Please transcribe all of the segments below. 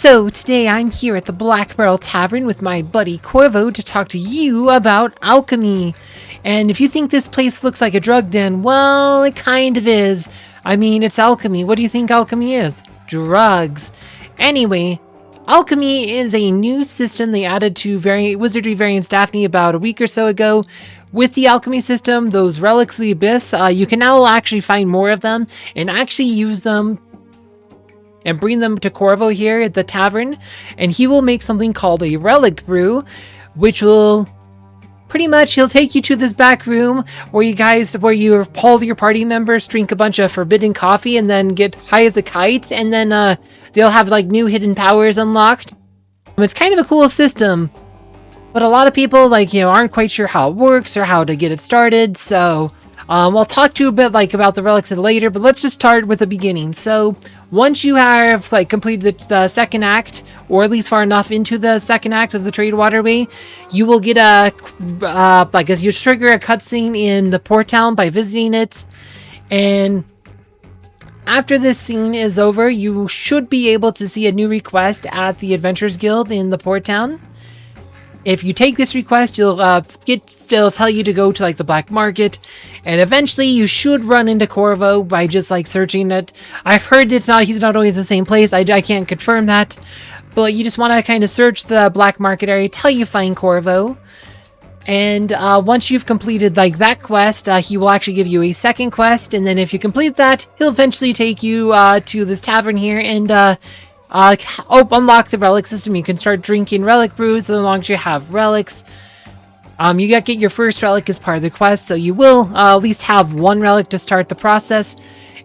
So today I'm here at the Black Barrel Tavern with my buddy Corvo to talk to you about alchemy. And if you think this place looks like a drug den, well, it kind of is. I mean, it's alchemy. What do you think alchemy is? Drugs. Anyway, alchemy is a new system they added to Wizardry Variants Daphne about a week or so ago. With the alchemy system, those Relics of the Abyss, you can now actually find more of them and actually use them and bring them to Corvo here at the tavern, and he will make something called a Relicbrew, which will pretty much, he'll take you to this back room where all your party members drink a bunch of forbidden coffee and then get high as a kite, and then they'll have like new hidden powers unlocked. It's kind of a cool system, but a lot of people aren't quite sure how it works or how to get it started, so I'll talk to you a bit about the relics later, but let's just start with the beginning. So once you have completed the second act, or at least far enough into the second act of the trade waterway, you will get you trigger a cutscene in the port town by visiting it, and after this scene is over, you should be able to see a new request at the Adventurers Guild in the port town. If you take this request, it'll tell you to go to the black market, and eventually you should run into Corvo by just searching it. I've heard he's not always the same place. I can't confirm that, but you just want to kind of search the black market area till you find Corvo. And once you've completed that quest, he will actually give you a second quest, and then if you complete that, he'll eventually take you to this tavern here and unlock the relic system. You can start drinking Relicbrews as long as you have relics. You got to get your first relic as part of the quest, so you will at least have one relic to start the process.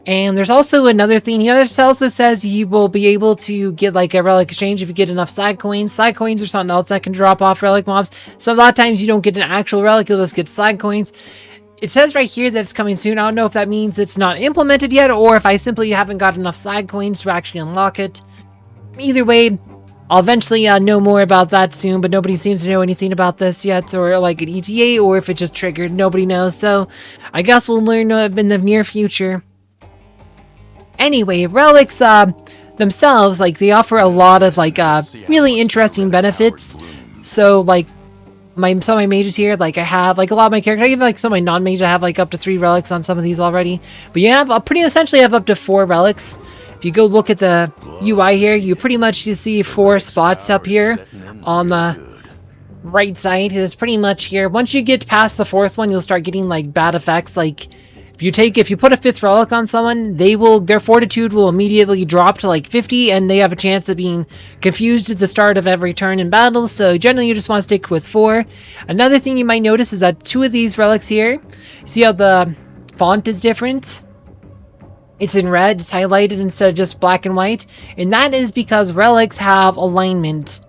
And there's also another thing. He also says you will be able to get a relic exchange if you get enough slide coins. Slide coins are something else that can drop off relic mobs. So a lot of times you don't get an actual relic, you'll just get slide coins. It says right here that it's coming soon. I don't know if that means it's not implemented yet, or if I simply haven't got enough slide coins to actually unlock it. Either way, I'll eventually know more about that soon, but nobody seems to know anything about this yet, or an ETA, or if it just triggered. Nobody knows, so I guess we'll learn in the near future. Anyway, relics themselves, they offer a lot of really interesting benefits. So some of my mages here, I have a lot of my characters, even some of my non-mages, I have up to 3 relics on some of these already. But you have essentially have up to 4 relics. If you go look at the UI here, you pretty much see 4 spots up here on the right side. It's pretty much here. Once you get past the 4th one, you'll start getting bad effects. If you put a 5th relic on someone, their fortitude will immediately drop to 50, and they have a chance of being confused at the start of every turn in battle. So generally you just want to stick with 4. Another thing you might notice is that 2 of these relics here, see how the font is different? It's in red, it's highlighted instead of just black and white, and that is because relics have alignment.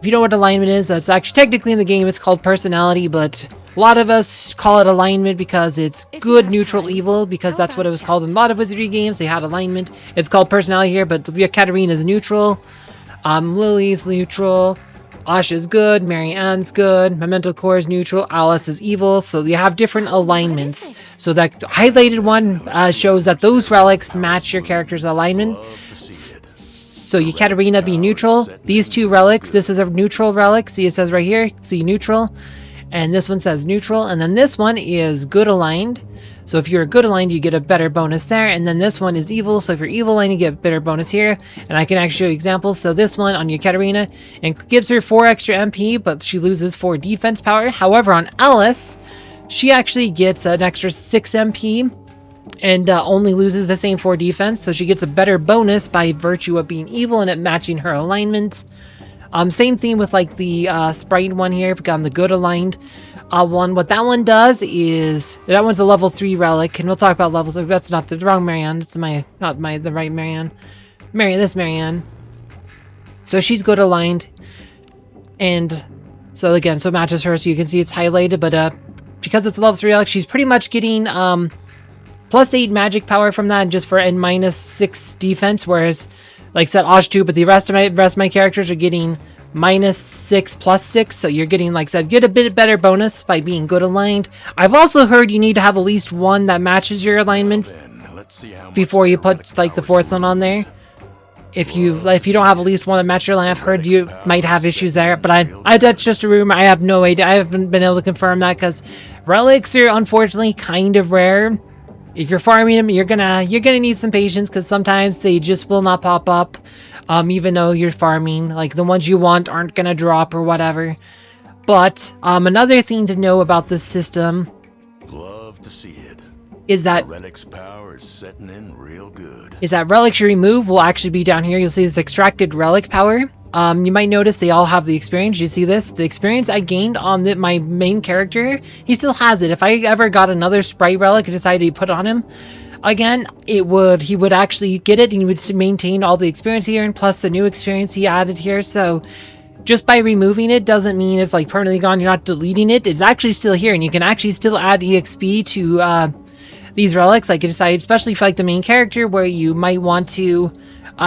If you know what alignment is, it's actually technically in the game it's called personality, but a lot of us call it alignment because it's good, neutral, evil, because that's what it was called in a lot of Wizardry games. They had alignment. It's called personality here, but Kathrine is neutral, Lily's neutral, Asha's good, Mary Ann's good, Memento Core is neutral, Alice is evil, so you have different alignments. So that highlighted one shows that those relics match your character's alignment. So you Katarina be neutral. These 2 relics, this is a neutral relic, see it says right here, see neutral, and this one says neutral, and then this one is good aligned. So if you're good aligned, you get a better bonus there, and then this one is evil, so if you're evil aligned, you get a better bonus here, and I can actually show you examples. So this one on Katarina, and gives her 4 extra MP, but she loses 4 defense power. However, on Alice, she actually gets an extra 6 MP, and only loses the same 4 defense, so she gets a better bonus by virtue of being evil and it matching her alignments. Same thing with the sprite one here, if we got on the good aligned one. What that one does is, that one's a level 3 relic, and we'll talk about levels. That's not the wrong Marianne, it's the right Marianne. This Marianne. So she's good aligned, and so again, so it matches her, so you can see it's highlighted, but because it's a level 3 relic, she's pretty much getting plus 8 magic power from that, just for and minus 6 defense, whereas said Osh 2, but the rest of my characters are getting minus 6 plus 6, so you're getting, get a bit better bonus by being good aligned. I've also heard you need to have at least one that matches your alignment before you put the 4th one on there. If you don't have at least one that matches your line, I've heard you might have issues there, but that's just a rumor. I have no idea. I haven't been able to confirm that because relics are unfortunately kind of rare. If you're farming them, you're gonna need some patience because sometimes they just will not pop up, even though you're farming. Like the ones you want aren't gonna drop or whatever. But another thing to know about this system, love to see it, is that Relic's power is setting in real good. Is that relics you remove will actually be down here. You'll see this extracted relic power. You might notice they all have the experience. You see this? The experience I gained on my main character, he still has it. If I ever got another sprite relic and decided to put on him, again, he would actually get it and he would maintain all the experience he earned plus the new experience he added here. So just by removing it doesn't mean it's like permanently gone. You're not deleting it. It's actually still here and you can actually still add EXP to these relics. Like you decide, especially for like the main character where you might want to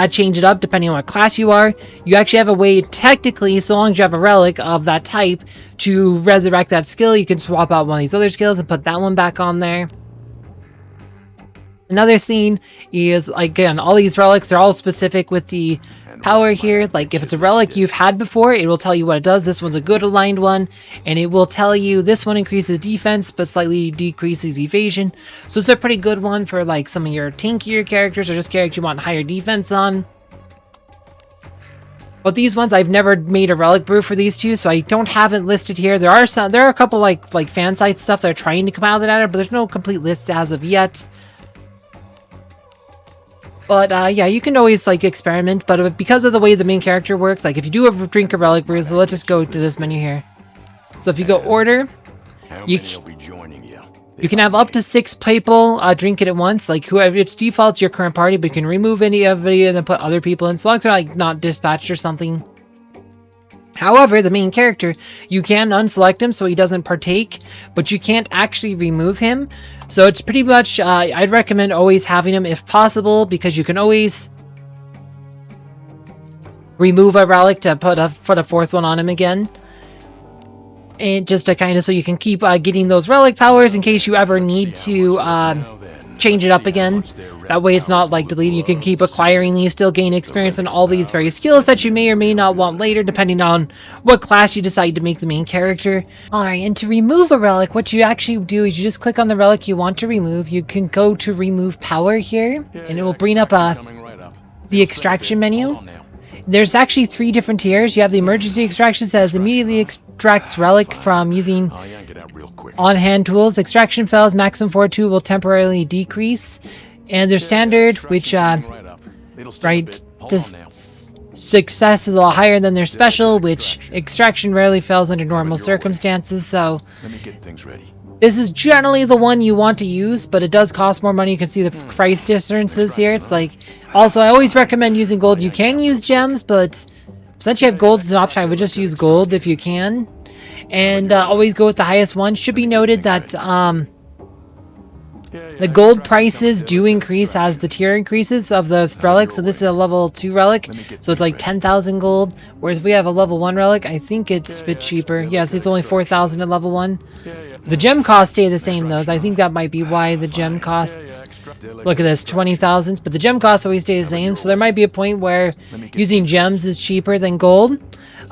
change it up depending on what class you are. You actually have a way, technically, so long as you have a relic of that type, to resurrect that skill. You can swap out one of these other skills and put that one back on there. Another thing is, again, all these relics, they're all specific with the power here. Like if it's a relic you've had before, it will tell you what it does. This one's a good aligned one, and it will tell you this one increases defense but slightly decreases evasion. So it's a pretty good one for like some of your tankier characters or just characters you want higher defense on. But these ones, I've never made a Relicbrew for these two, so I don't have it listed here. There are a couple like fan site stuff that are trying to come out of that, but there's no complete list as of yet. But yeah, you can always like experiment, but because of the way the main character works, like if you do ever drink a Relicbrew, so let's just go to this menu here. So if you go order, you can have up to 6 people drink it at once. Like whoever, it's default to your current party, but you can remove any of it and then put other people in, so long as they're like not dispatched or something. However, the main character, you can unselect him so he doesn't partake, but you can't actually remove him. So it's pretty much, I'd recommend always having him if possible, because you can always remove a relic to put a 4th one on him again. And just to kind of, so you can keep getting those relic powers in case you ever need to change it up again. That way it's not like deleting. You can keep acquiring these, still gain experience on all these various skills that you may or may not want later, depending on what class you decide to make the main character. Alright, and to remove a relic, what you actually do is you just click on the relic you want to remove. You can go to remove power here, and it will bring up the extraction menu. There's actually 3 different tiers. You have the emergency extraction, says immediately extracts relic from using on-hand tools. Extraction fails, maximum fortitude will temporarily decrease. And their standard, which, this success is a lot higher than their special, which extraction rarely fails under normal circumstances, so this is generally the one you want to use, but it does cost more money. You can see the price differences here. It's like, also, I always recommend using gold. You can use gems, but since you have gold as an option, I would just use gold if you can. And always go with the highest one. Should be noted that the gold prices do increase as the tier increases of the relic. So this is a level 2 relic, so it's like 10,000 gold. Whereas if we have a level 1 relic, I think it's a bit cheaper. Yes, it's only 4,000 at level 1. The gem costs stay the same though, so I think that might be why the gem costs, look at this, 20,000. But the gem costs always stay the same, so there might be a point where using gems is cheaper than gold.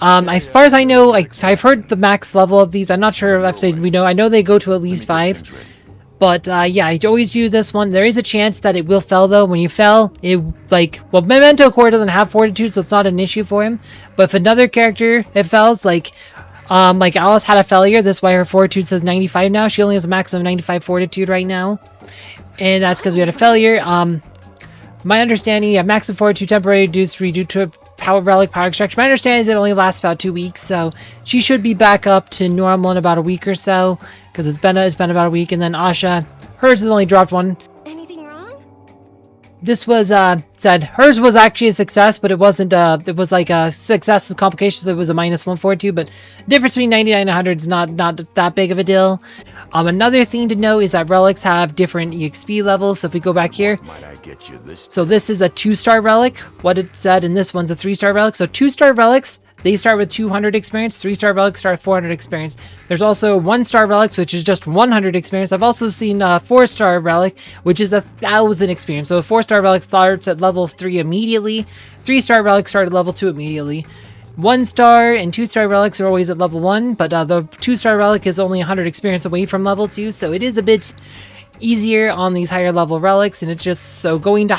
As far as I know, I've heard the max level of these. I'm not sure if we know. I know they go to at least 5. But yeah, I always use this one. There is a chance that it will fail though. When you fail, well, Memento Core doesn't have fortitude, so it's not an issue for him. But if another character it fails, like Alice had a failure. That's why her fortitude says 95 now. She only has a maximum of 95 fortitude right now, and that's because we had a failure. My understanding, yeah, maximum fortitude temporarily reduced due to a relic power extraction. My understanding is it only lasts about 2 weeks, so she should be back up to normal in about a week or so, because it's been about a week. And then Asha, hers has only dropped 1. Anything wrong? This was said hers was actually a success, but it wasn't. It was like a success with complications. So it was a -142, but difference between 99 and 100 is not that big of a deal. Another thing to know is that relics have different EXP levels. So if we go back here, so this is a 2-star relic. What it said, and this one's a 3-star relic. So 2-star relics They start with 200 experience. 3-star relics start at 400 experience. There's also 1-star relics, which is just 100 experience. I've also seen a 4-star relic, which is 1,000 experience. So a 4-star relic starts at level 3 immediately. 3-star relics start at level 2 immediately. 1-star and 2-star relics are always at level 1, but the 2-star relic is only 100 experience away from level 2, so it is a bit easier on these higher level relics, and it's just so going to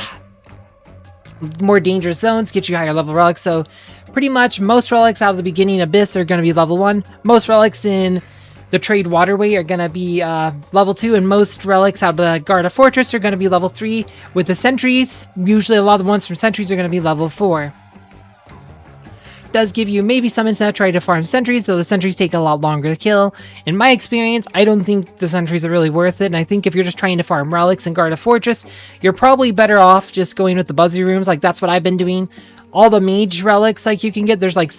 more dangerous zones get you higher level relics. So pretty much most relics out of the beginning abyss are going to be level 1. Most relics in the trade waterway are going to be level 2, and most relics out of the Garda Fortress are going to be level 3. With the sentries, usually a lot of the ones from sentries are going to be level 4. Does give you maybe some incentive to try to farm sentries, though the sentries take a lot longer to kill. In my experience, I don't think the sentries are really worth it, and I think if you're just trying to farm relics and guard a fortress, you're probably better off just going with the buzzy rooms. Like, that's what I've been doing. All the mage relics, like, you can get, there's like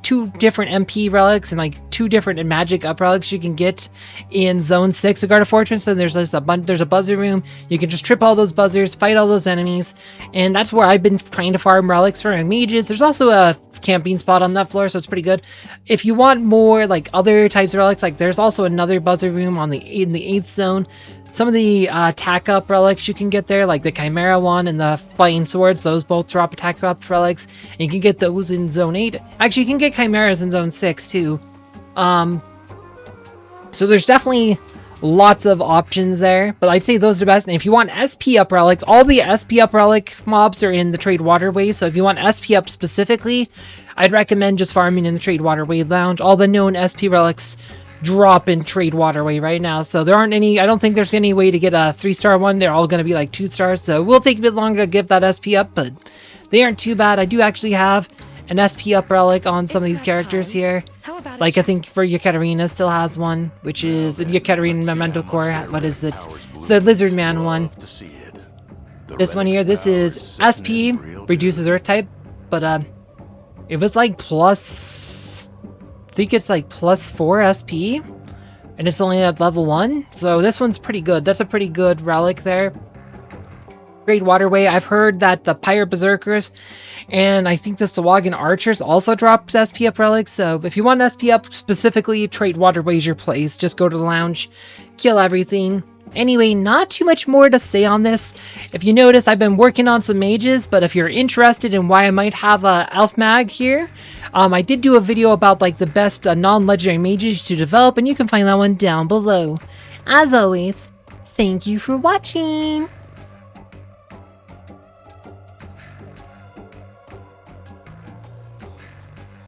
2 different MP relics and like 2 different magic up relics you can get in zone 6 of Garda Fortress. And there's just there's a buzzer room. You can just trip all those buzzers, fight all those enemies, and that's where I've been trying to farm relics for mages. There's also a camping spot on that floor, so it's pretty good. If you want more like other types of relics, like there's also another buzzer room in the 8th zone. Some of the attack up relics you can get there, like the Chimera one and the Flying Swords, those both drop attack up relics, and you can get those in zone 8. Actually, you can get Chimeras in zone 6 too. So there's definitely lots of options there, but I'd say those are best. And if you want SP up relics, all the SP up relic mobs are in the trade waterway. So if you want SP up specifically, I'd recommend just farming in the trade waterway lounge. All the known SP relics drop in trade waterway right now, so there aren't any. I don't think there's any way to get a 3-star one. They're all going to be like 2 stars, so we'll take a bit longer to give that SP up, but they aren't too bad. I do actually have an SP up relic on some of these characters here. Like, I think for Kathrine still has one, which is Kathrine Memento Core. What is it? It's the Lizard Man one. This one here, this is SP, reduces Earth type, but it was like plus, I think it's like plus 4 SP, and it's only at level 1, so this one's pretty good. That's a pretty good relic there. Great Waterway. I've heard that the Pirate Berserkers and I think the Sawagan Archers also drops SP up relics, so if you want SP up specifically, Trade Waterway's your place. Just go to the lounge, kill everything. Anyway, not too much more to say on this. If you notice, I've been working on some mages, but if you're interested in why I might have a elf mag here, I did do a video about like the best non-legendary mages to develop, and you can find that one down below. As always, thank you for watching.